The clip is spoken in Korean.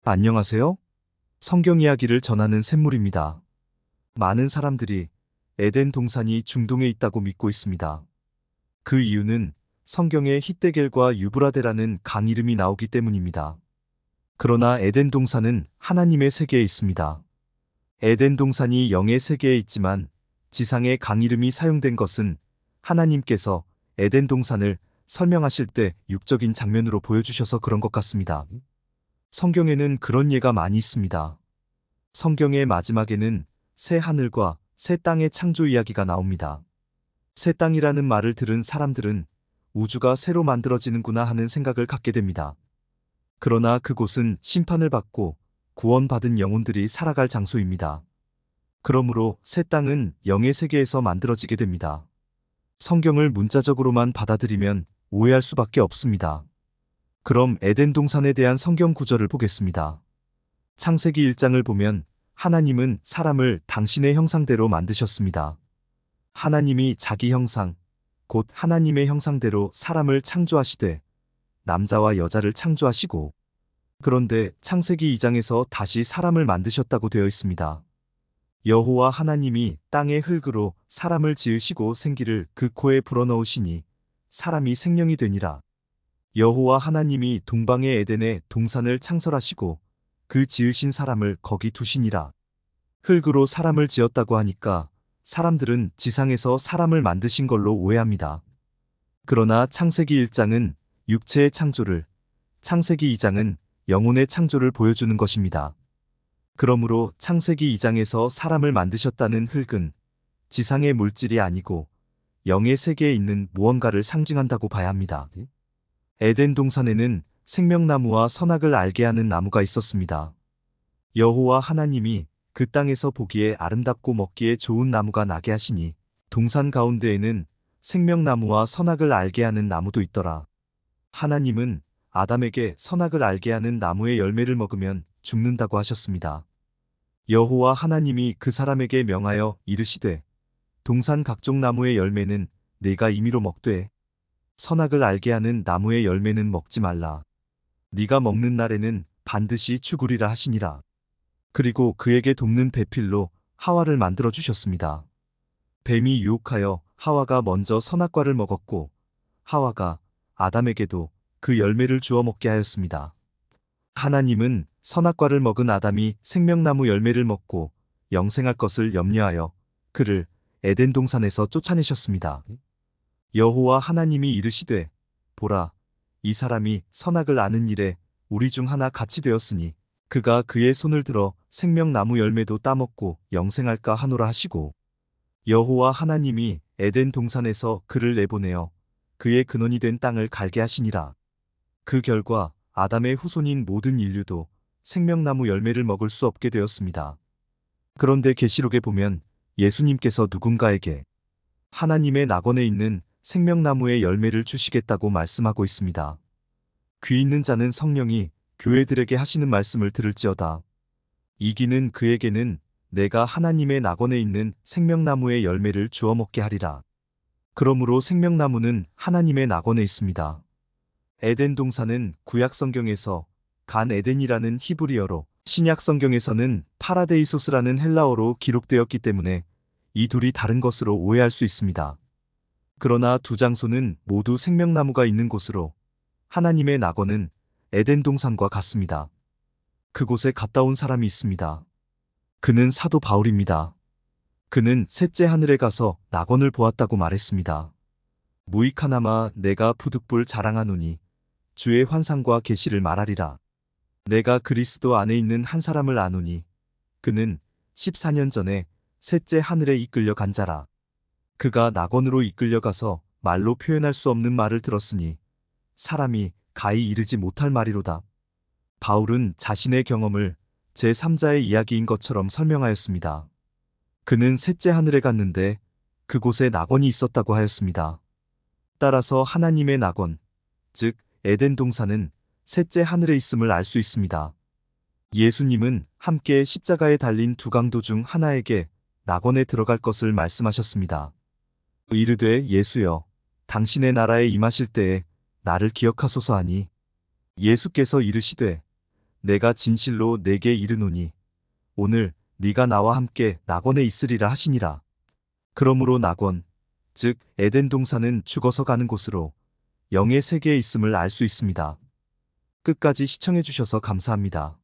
안녕하세요. 성경 이야기를 전하는 샘물입니다. 많은 사람들이 에덴 동산이 중동에 있다고 믿고 있습니다. 그 이유는 성경에 히데겔과 유브라데라는 강 이름이 나오기 때문입니다. 그러나 에덴 동산은 하나님의 세계에 있습니다. 에덴 동산이 영의 세계에 있지만 지상의 강 이름이 사용된 것은 하나님께서 에덴 동산을 설명하실 때 육적인 장면으로 보여주셔서 그런 것 같습니다. 성경에는 그런 예가 많이 있습니다. 성경의 마지막에는 새 하늘과 새 땅의 창조 이야기가 나옵니다. 새 땅이라는 말을 들은 사람들은 우주가 새로 만들어지는구나 하는 생각을 갖게 됩니다. 그러나 그곳은 심판을 받고 구원받은 영혼들이 살아갈 장소입니다. 그러므로 새 땅은 영의 세계에서 만들어지게 됩니다. 성경을 문자적으로만 받아들이면 오해할 수밖에 없습니다. 그럼 에덴 동산에 대한 성경 구절을 보겠습니다. 창세기 1장을 보면 하나님은 사람을 당신의 형상대로 만드셨습니다. 하나님이 자기 형상, 곧 하나님의 형상대로 사람을 창조하시되 남자와 여자를 창조하시고, 그런데 창세기 2장에서 다시 사람을 만드셨다고 되어 있습니다. 여호와 하나님이 땅의 흙으로 사람을 지으시고 생기를 그 코에 불어넣으시니 사람이 생명이 되니라. 여호와 하나님이 동방의 에덴에 동산을 창설하시고 그 지으신 사람을 거기 두시니라. 흙으로 사람을 지었다고 하니까 사람들은 지상에서 사람을 만드신 걸로 오해합니다. 그러나 창세기 1장은 육체의 창조를, 창세기 2장은 영혼의 창조를 보여주는 것입니다. 그러므로 창세기 2장에서 사람을 만드셨다는 흙은 지상의 물질이 아니고 영의 세계에 있는 무언가를 상징한다고 봐야 합니다. 에덴 동산에는 생명나무와 선악을 알게 하는 나무가 있었습니다. 여호와 하나님이 그 땅에서 보기에 아름답고 먹기에 좋은 나무가 나게 하시니 동산 가운데에는 생명나무와 선악을 알게 하는 나무도 있더라. 하나님은 아담에게 선악을 알게 하는 나무의 열매를 먹으면 죽는다고 하셨습니다. 여호와 하나님이 그 사람에게 명하여 이르시되 동산 각종 나무의 열매는 네가 임의로 먹되 선악을 알게 하는 나무의 열매는 먹지 말라. 네가 먹는 날에는 반드시 죽으리라 하시니라. 그리고 그에게 돕는 배필로 하와를 만들어 주셨습니다. 뱀이 유혹하여 하와가 먼저 선악과를 먹었고 하와가 아담에게도 그 열매를 주어 먹게 하였습니다. 하나님은 선악과를 먹은 아담이 생명나무 열매를 먹고 영생할 것을 염려하여 그를 에덴 동산에서 쫓아내셨습니다. 여호와 하나님이 이르시되 보라, 이 사람이 선악을 아는 일에 우리 중 하나 같이 되었으니 그가 그의 손을 들어 생명나무 열매도 따먹고 영생할까 하노라 하시고, 여호와 하나님이 에덴 동산에서 그를 내보내어 그의 근원이 된 땅을 갈게 하시니라. 그 결과 아담의 후손인 모든 인류도 생명나무 열매를 먹을 수 없게 되었습니다. 그런데 계시록에 보면 예수님께서 누군가에게 하나님의 낙원에 있는 생명나무의 열매를 주시겠다고 말씀하고 있습니다. 귀 있는 자는 성령이 교회들에게 하시는 말씀을 들을지어다. 이기는 그에게는 내가 하나님의 낙원에 있는 생명나무의 열매를 주어 먹게 하리라. 그러므로 생명나무는 하나님의 낙원에 있습니다. 에덴 동산은 구약 성경에서 간 에덴이라는 히브리어로, 신약 성경에서는 파라데이소스라는 헬라어로 기록되었기 때문에 이 둘이 다른 것으로 오해할 수 있습니다. 그러나 두 장소는 모두 생명나무가 있는 곳으로 하나님의 낙원은 에덴 동산과 같습니다. 그곳에 갔다 온 사람이 있습니다. 그는 사도 바울입니다. 그는 셋째 하늘에 가서 낙원을 보았다고 말했습니다. 무익하나마 내가 부득불 자랑하노니 주의 환상과 계시를 말하리라. 내가 그리스도 안에 있는 한 사람을 아노니 그는 14년 전에 셋째 하늘에 이끌려 간 자라. 그가 낙원으로 이끌려가서 말로 표현할 수 없는 말을 들었으니 사람이 가히 이르지 못할 말이로다. 바울은 자신의 경험을 제3자의 이야기인 것처럼 설명하였습니다. 그는 셋째 하늘에 갔는데 그곳에 낙원이 있었다고 하였습니다. 따라서 하나님의 낙원, 즉 에덴 동산은 셋째 하늘에 있음을 알 수 있습니다. 예수님은 함께 십자가에 달린 두 강도 중 하나에게 낙원에 들어갈 것을 말씀하셨습니다. 이르되 예수여, 당신의 나라에 임하실 때에 나를 기억하소서 하니 예수께서 이르시되 내가 진실로 네게 이르노니 오늘 네가 나와 함께 낙원에 있으리라 하시니라. 그러므로 낙원, 즉 에덴 동산은 죽어서 가는 곳으로 영의 세계에 있음을 알 수 있습니다. 끝까지 시청해 주셔서 감사합니다.